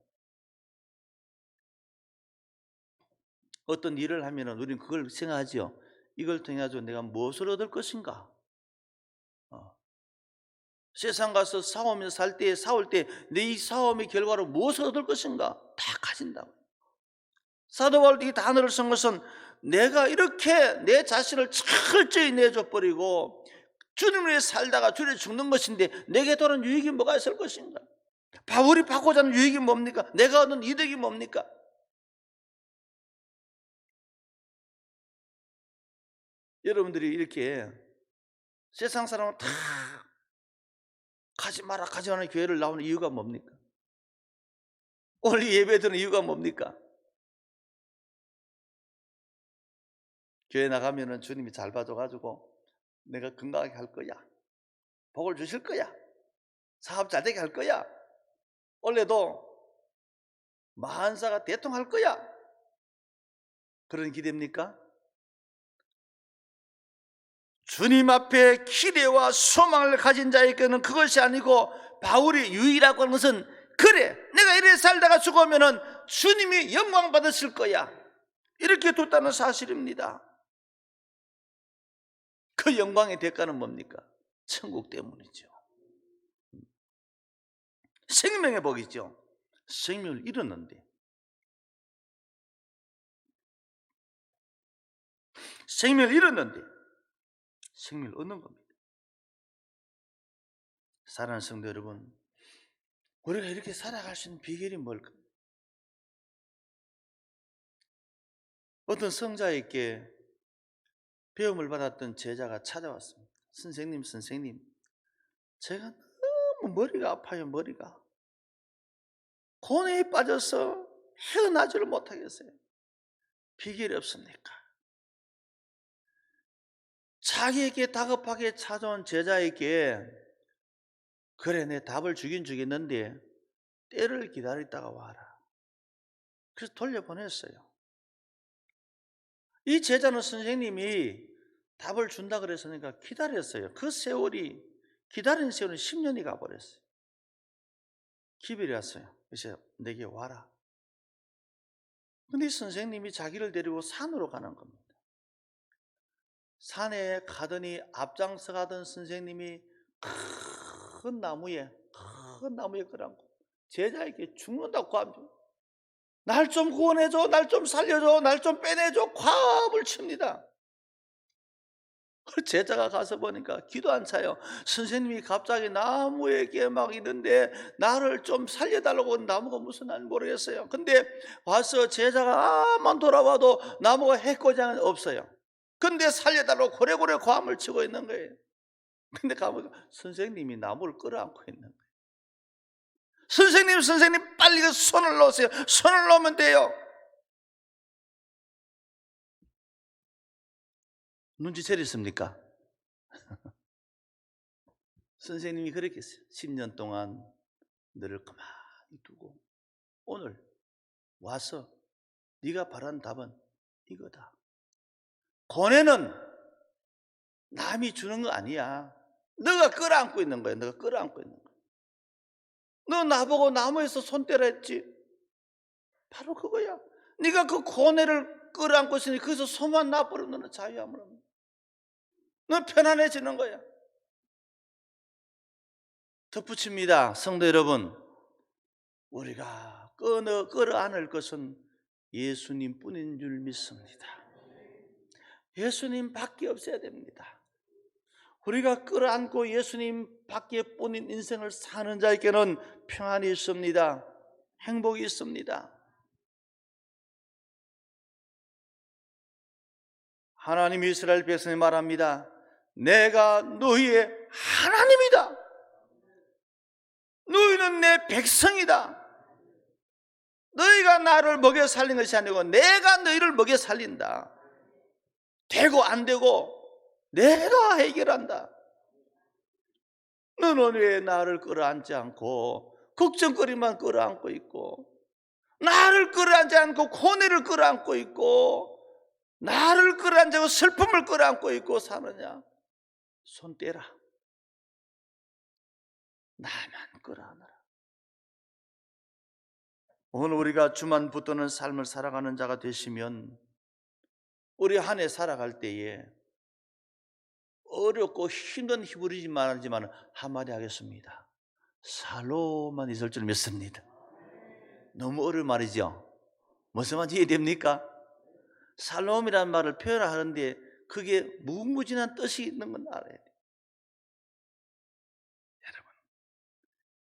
어떤 일을 하면은 우리는 그걸 생각하지요. 이걸 통해 가지고 내가 무엇을 얻을 것인가? 세상 가서 싸우면서 살 때, 싸울 때 내 이 싸움의 결과로 무엇을 얻을 것인가? 다 가진다고. 사도 바울이 이 단어를 쓴 것은 내가 이렇게 내 자신을 철저히 내줘버리고 주님을 위해 살다가 주님을 죽는 것인데 내게 돌아온 유익이 뭐가 있을 것인가? 바울이 받고자 하는 유익이 뭡니까? 내가 얻는 이득이 뭡니까? 여러분들이 이렇게 세상 사람은 다 가지 마라 가지 마라 교회를 나오는 이유가 뭡니까? 오늘 예배 드는 이유가 뭡니까? 교회 나가면은 주님이 잘 봐줘가지고 내가 건강하게 할 거야, 복을 주실 거야, 사업 잘 되게 할 거야, 원래도 만사가 대통할 거야, 그런 기대입니까? 주님 앞에 기대와 소망을 가진 자에게는 그것이 아니고, 바울이 유의라고 하는 것은 그래 내가 이래 살다가 죽으면은 주님이 영광 받으실 거야 이렇게 뒀다는 사실입니다. 그 영광의 대가는 뭡니까? 천국 때문이죠. 생명의 복이죠. 생명을 잃었는데, 생명을 잃었는데 생명을 얻는 겁니다. 사랑하는 성도 여러분, 우리가 이렇게 살아갈 수 있는 비결이 뭘까? 어떤 성자에게 배움을 받았던 제자가 찾아왔습니다. 선생님, 제가 너무 머리가 아파요. 머리가 고뇌에 빠져서 헤어나지를 못하겠어요. 비결이 없습니까? 자기에게 다급하게 찾아온 제자에게 그래 내 답을 주긴 주겠는데 때를 기다리다가 와라. 그래서 돌려보냈어요. 이 제자는 선생님이 답을 준다 그랬으니까 기다렸어요. 그 세월이, 기다린 세월은 10년이 가버렸어요. 기별이 왔어요. 그래서 내게 와라. 근데 선생님이 자기를 데리고 산으로 가는 겁니다. 산에 가더니 앞장서 가던 선생님이 큰 나무에 끌어안고 제자에게 죽는다고 합니다. 날 좀 구원해줘, 날 좀 살려줘, 날 좀 빼내줘, 과음을 칩니다. 제자가 가서 보니까 기도 안 차요. 선생님이 갑자기 나무에게 막 있는데 나를 좀 살려달라고 나무가 무슨 날 모르겠어요. 근데 와서 제자가 아만 돌아봐도 나무가 해코지는 없어요. 근데 살려달라고 고래고래 과음을 치고 있는 거예요. 근데 가보니까 선생님이 나무를 끌어안고 있는 거예요. 선생님 빨리 그 손을 놓으세요. 손을 놓으면 돼요. 눈치채렸습니까? 선생님이 그렇게 했어요. 10년 동안 너를 가만히 두고 오늘 와서 네가 바란 답은 이거다. 고뇌는 남이 주는 거 아니야. 너가 끌어안고 있는 거야. 너가 끌어안고 있는 거야. 너 나보고 나무에서 손 떼라 했지. 바로 그거야. 네가 그 고뇌를 끌어안고 있으니 거기서 손만 놔버리면 너는 자유함을 얻는 거야. 너 편안해지는 거야. 덧붙입니다. 성도 여러분, 우리가 끌어안을 것은 예수님 뿐인 줄 믿습니다. 예수님 밖에 없어야 됩니다. 우리가 끌어안고 예수님 밖에 뿐인 인생을 사는 자에게는 평안이 있습니다. 행복이 있습니다. 하나님 이스라엘 백성이 말합니다. 내가 너희의 하나님이다. 너희는 내 백성이다. 너희가 나를 먹여 살린 것이 아니고 내가 너희를 먹여 살린다. 되고 안 되고 내가 해결한다. 너는 왜 나를 끌어안지 않고 걱정거리만 끌어안고 있고, 나를 끌어안지 않고 고뇌를 끌어안고 있고, 나를 끌어안지 않고 슬픔을 끌어안고 있고 사느냐? 손 떼라. 나만 끌어안으라. 오늘 우리가 주만 붙드는 삶을 살아가는 자가 되시면 우리 한 해 살아갈 때에 어렵고 힘든 히브리지만 하지만 한마디 하겠습니다. 샬롬만 있을 줄 믿습니다. 너무 어려운 말이죠. 무슨 말인지 이해됩니까? 샬롬이라는 말을 표현하는데 그게 무궁무진한 뜻이 있는 건 알아야 돼요. 여러분,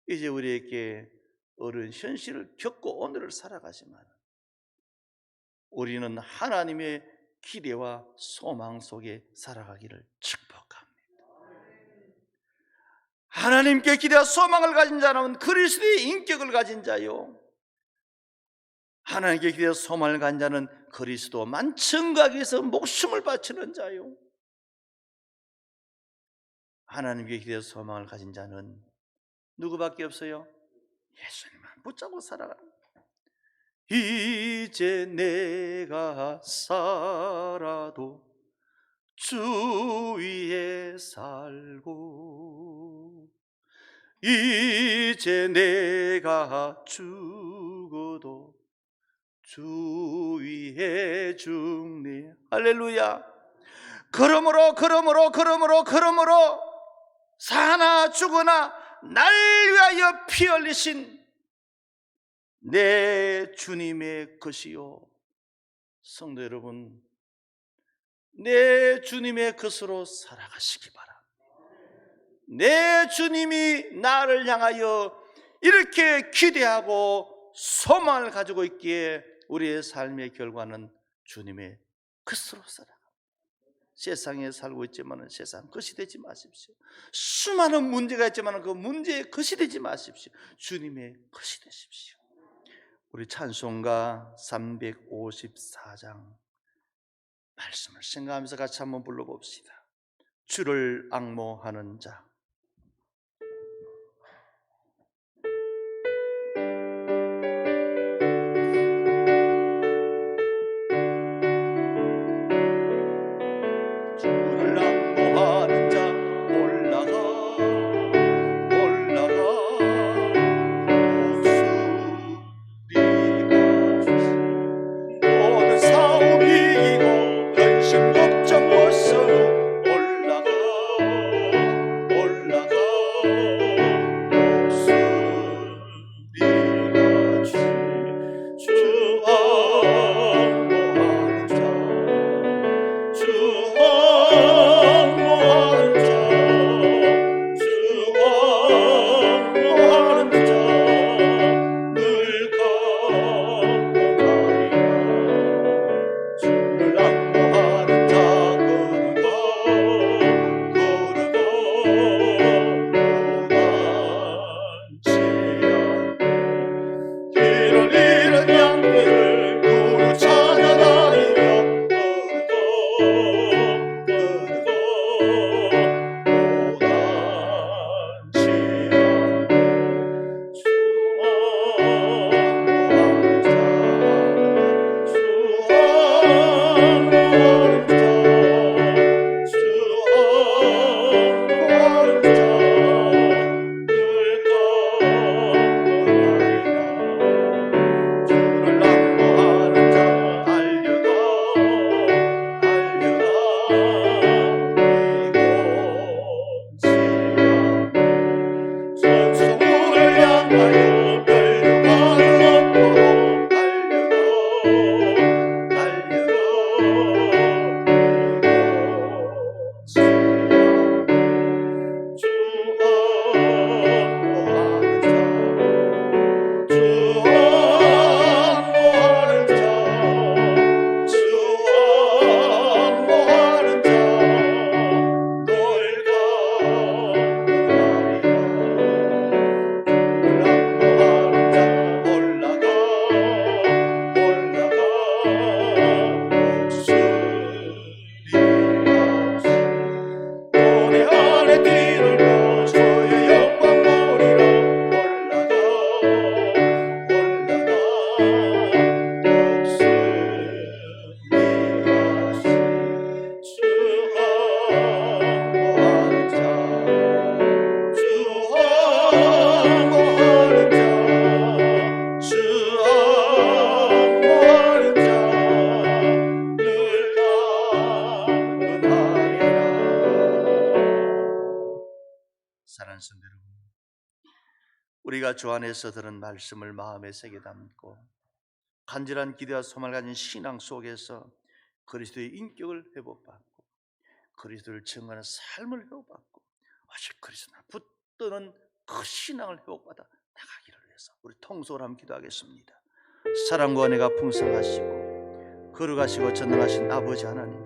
이제 우리에게 어려운 현실을 겪고 오늘을 살아가지만 우리는 하나님의 기대와 소망 속에 살아가기를 축복합니다. 하나님께 기대와 소망을 가진 자는 그리스도의 인격을 가진 자요, 하나님께 기대와 소망을 가진 자는 그리스도만 증거하기 위해서 목숨을 바치는 자요, 하나님께 기대와 소망을 가진 자는 누구밖에 없어요? 예수님만 붙잡고 살아가는 거예요. 이제 내가 살아도 주 위에 살고, 이제 내가 죽어도 주 위에 죽네. 할렐루야. 그러므로 사나 죽으나 날 위하여 피 흘리신 내 주님의 것이요. 성도 여러분, 내 주님의 것으로 살아가시기 바랍니다. 내 주님이 나를 향하여 이렇게 기대하고 소망을 가지고 있기에 우리의 삶의 결과는 주님의 것으로 살아갑니다. 세상에 살고 있지만 세상 것이 되지 마십시오. 수많은 문제가 있지만 그 문제의 것이 되지 마십시오. 주님의 것이 되십시오. 우리 찬송가 354장 말씀을 생각하면서 같이 한번 불러봅시다. 주를 앙모하는 자. 주를 앙모하는 자 올라가 모든 싸움 이기고 근심 걱정 벗어도 올라가 성도 여러분, 우리가 주 안에서 들은 말씀을 마음에 새겨 담고 간절한 기대와 소망을 가진 신앙 속에서 그리스도의 인격을 회복받고 그리스도를 증거하는 삶을 회복받고 오직 그리스도나 붙드는 그 신앙을 회복받아 나가기를 위해서 우리 통속으로 한번 기도하겠습니다. 사랑과 은혜가 풍성하시고 거룩하시고 전능하신 아버지 하나님,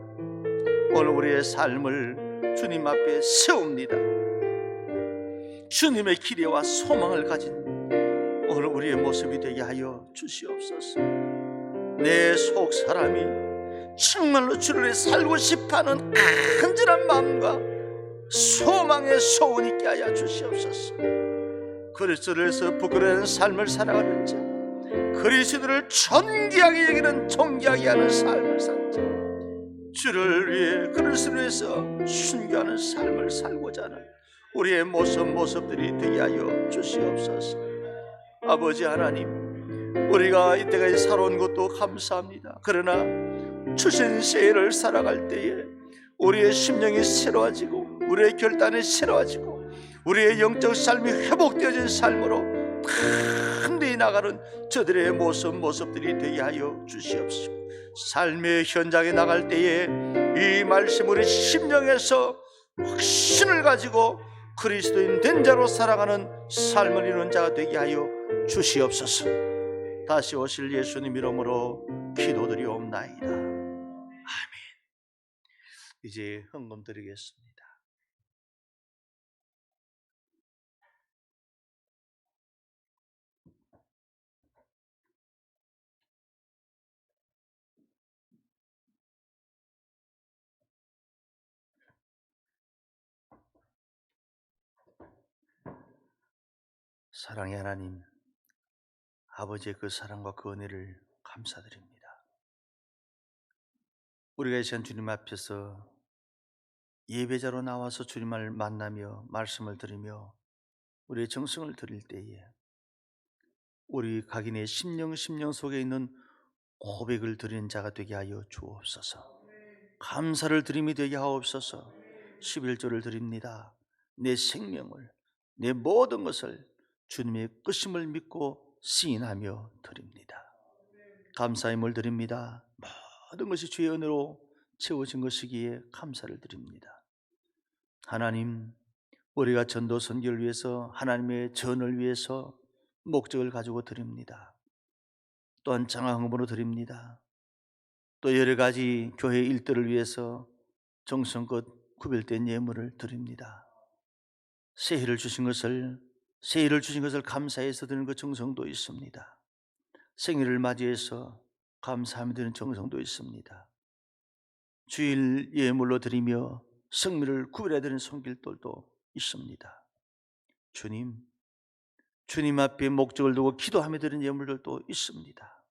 오늘 우리의 삶을 주님 앞에 세웁니다. 주님의 기대와 소망을 가진 오늘 우리의 모습이 되게 하여 주시옵소서. 내 속 사람이 정말로 주를 위해 살고 싶어하는 간절한 마음과 소망의 소원 있게 하여 주시옵소서. 그리스도를 위해서 부끄러운 삶을 살아가는 자, 그리스도를 존귀하게 여기는 존귀하게 하는 삶을 살자, 주를 위해 그리스도를 위해서 순교하는 삶을 살고자 하는 우리의 모습들이 되게 하여 주시옵소서. 아버지 하나님, 우리가 이때까지 살아온 것도 감사합니다. 그러나 주신 세를 살아갈 때에 우리의 심령이 새로워지고 우리의 결단이 새로워지고 우리의 영적 삶이 회복되어진 삶으로 강대히 나가는 저들의 모습들이 되게 하여 주시옵소서. 삶의 현장에 나갈 때에 이 말씀 우리 심령에서 확신을 가지고 그리스도인 된 자로 살아가는 삶을 이루는 자가 되게 하여 주시옵소서. 다시 오실 예수님 이름으로 기도드리옵나이다. 아멘. 이제 헌금 드리겠습니다. 사랑의 하나님, 아버지의 그 사랑과 그 은혜를 감사드립니다. 우리가 이 시간 주님 앞에서 예배자로 나와서 주님을 만나며 말씀을 들으며 우리의 정성을 드릴 때에 우리 각인의 심령 속에 있는 고백을 드리는 자가 되게 하여 주옵소서. 감사를 드림이 되게 하옵소서. 11조를 드립니다. 내 생명을, 내 모든 것을 주님의 끝임을 믿고 시인하며 드립니다. 감사함을 드립니다. 모든 것이 주의 은혜로 채워진 것이기에 감사를 드립니다. 하나님, 우리가 전도 선교를 위해서 하나님의 전을 위해서 목적을 가지고 드립니다. 또한 장학금으로 드립니다. 또 여러 가지 교회 일들을 위해서 정성껏 구별된 예물을 드립니다. 새해를 주신 것을 감사해서 드리는 그 정성도 있습니다. 생일을 맞이해서 감사하며 드리는 정성도 있습니다. 주일 예물로 드리며 성미를 구별해 드리는 손길들도 있습니다. 주님 앞에 목적을 두고 기도하며 드리는 예물들도 있습니다.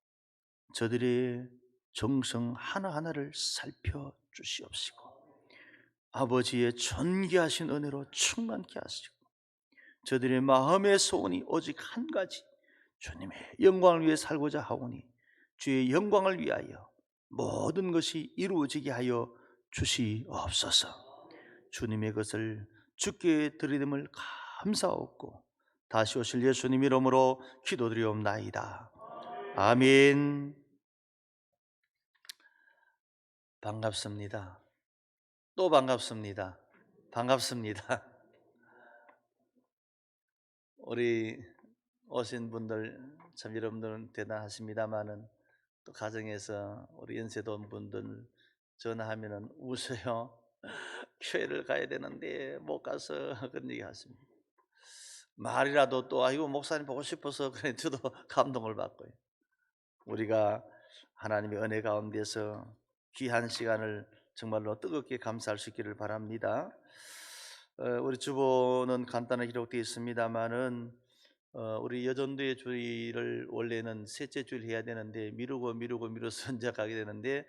저들의 정성 하나하나를 살펴주시옵시고 아버지의 존귀하신 은혜로 충만케 하시고 저들의 마음의 소원이 오직 한 가지, 주님의 영광을 위해 살고자 하오니 주의 영광을 위하여 모든 것이 이루어지게 하여 주시옵소서. 주님의 것을 주께 드리됨을 감사하옵고 다시 오실 예수님 이름으로 기도드리옵나이다. 아멘. 반갑습니다. 또 반갑습니다. 반갑습니다. 우리 오신 분들 참 여러분들은 대단하십니다만은 또 가정에서 우리 연세도 온 분들 전화하면은 우세요. 교회를 가야 되는데 못 가서 그런 얘기 하십니다. 말이라도 또 아이고 목사님 보고 싶어서 그래 저도 감동을 받고요. 우리가 하나님의 은혜 가운데서 귀한 시간을 정말로 뜨겁게 감사할 수 있기를 바랍니다. 우리 주보는 간단하게 기록되어 있습니다만은 우리 여전도의 주일을 원래는 셋째 주일 해야 되는데 미루고 선자 가게 되는데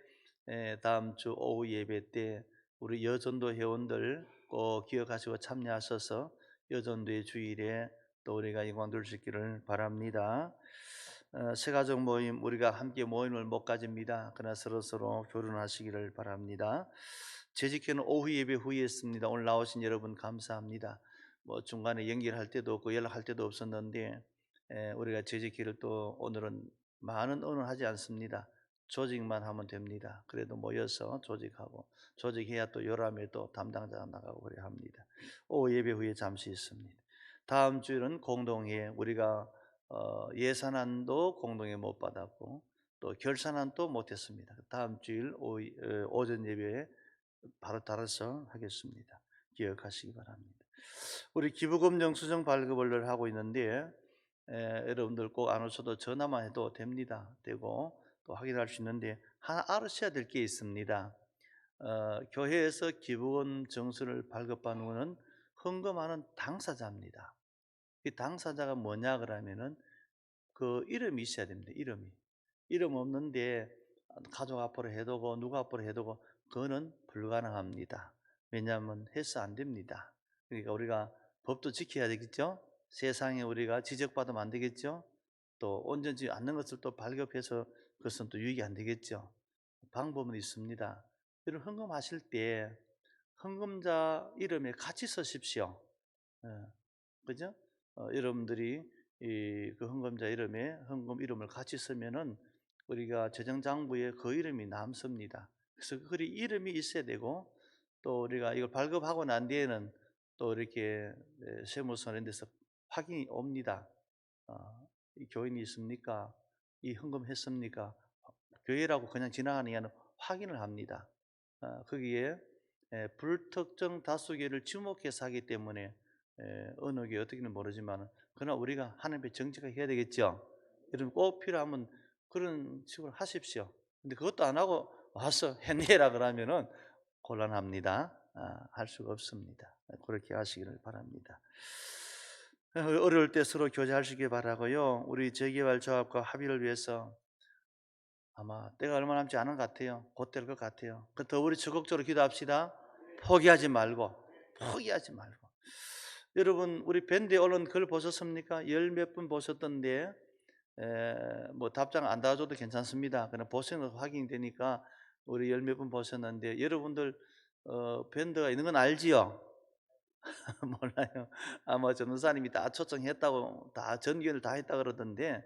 다음 주 오후 예배 때 우리 여전도 회원들 꼭 기억하시고 참여하셔서 여전도의 주일에 또 우리가 영광 돌릴 수 있기를 바랍니다. 새가족 모임 우리가 함께 모임을 못 가집니다. 그러나 서로 교류하시기를 바랍니다. 재직회는 오후 예배 후에 있습니다. 오늘 나오신 여러분 감사합니다. 뭐 중간에 연결할 때도 없고 연락할 때도 없었는데 우리가 재직기를 또 오늘은 많은 언어하지 않습니다. 조직만 하면 됩니다. 그래도 모여서 조직하고 조직해야 또 요람에 또 담당자가 나가고 그래야 합니다. 오후 예배 후에 잠시 있습니다. 다음 주일은 공동회 우리가 예산안도 공동회 못 받았고 또 결산안도 못했습니다. 다음 주일 오전 예배에 바로 따라서 하겠습니다. 기억하시기 바랍니다. 우리 기부금 영수증 발급을 늘 하고 있는데 여러분들 꼭 안 오셔도 전화만 해도 됩니다. 되고 또 확인할 수 있는데 하나 알으셔야 될 게 있습니다. 교회에서 기부금 정수를 발급하는 것은 헌금하는 당사자입니다. 이 당사자가 뭐냐 그러면은 그 이름이 있어야 됩니다. 이름 없는데 가족 앞으로 해두고 누구 앞으로 해두고 그거는 불가능합니다. 왜냐하면 해서 안 됩니다. 그러니까 우리가 법도 지켜야 되겠죠. 세상에 우리가 지적받으면 안 되겠죠. 또 온전치 않는 것을 또 발급해서 그것은 또 유익이 안 되겠죠. 방법은 있습니다. 여러분 헌금하실 때 헌금자 이름에 같이 쓰십시오. 예. 그죠? 여러분들이 그 헌금자 이름에 헌금 이름을 같이 쓰면은 우리가 재정장부에 그 이름이 남습니다. 그래서 그 이름이 있어야 되고 또 우리가 이걸 발급하고 난 뒤에는 또 이렇게 세무서 이런 데서 확인이 옵니다. 이 교인이 있습니까? 이 헌금했습니까? 교회라고 그냥 지나가는 게 아니라 확인을 합니다. 거기에 불특정 다수계를 주목해서 하기 때문에 어느 게 어떻게는 모르지만 그러나 우리가 하나님의 정직하게 해야 되겠죠. 여러분 꼭 필요하면 그런 식으로 하십시오. 근데 그것도 안 하고 와서 해내라 그러면은 곤란합니다. 할 수가 없습니다. 그렇게 하시기를 바랍니다. 어려울 때 서로 교제하시길 바라고요. 우리 재개발 조합과 합의를 위해서 아마 때가 얼마 남지 않은 것 같아요. 곧 될 것 같아요. 더 우리 적극적으로 기도합시다. 포기하지 말고, 포기하지 말고. 여러분 우리 밴드에 올린 글 보셨습니까? 열 몇 분 보셨던데 뭐 답장 안 달아줘도 괜찮습니다. 그냥 보시는 거 확인이 되니까 우리 열 몇 분 보셨는데 여러분들 밴드가 있는 건 알지요? 몰라요. 아마 전도사님이 다 초청했다고 다 전견을 다 했다 그러던데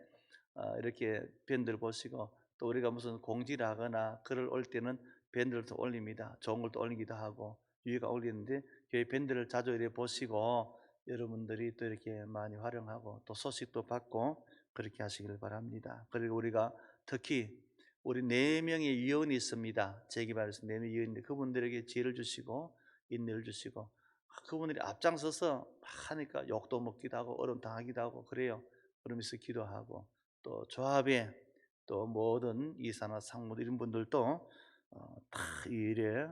이렇게 밴드를 보시고 또 우리가 무슨 공지를 하거나 글을 올 때는 밴드를 또 올립니다. 좋은 걸 또 올리기도 하고 유희가 올리는데 교회 밴드를 자주 이렇게 보시고 여러분들이 또 이렇게 많이 활용하고 또 소식도 받고 그렇게 하시길 바랍니다. 그리고 우리가 특히 우리 4명의 위원이 있습니다. 재개발에서 4명의 위원인데 그분들에게 지혜를 주시고 인내를 주시고 그분들이 앞장서서 하니까 욕도 먹기도 하고 어려움 당하기도 하고 그래요. 그러면서 기도하고 또 조합에 또 모든 이사나 상무 이런 분들도 다 이 일에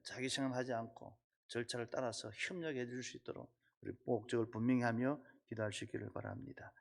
자기 생각하지 않고 절차를 따라서 협력해 줄 수 있도록 우리 목적을 분명히 하며 기도할 수 있기를 바랍니다.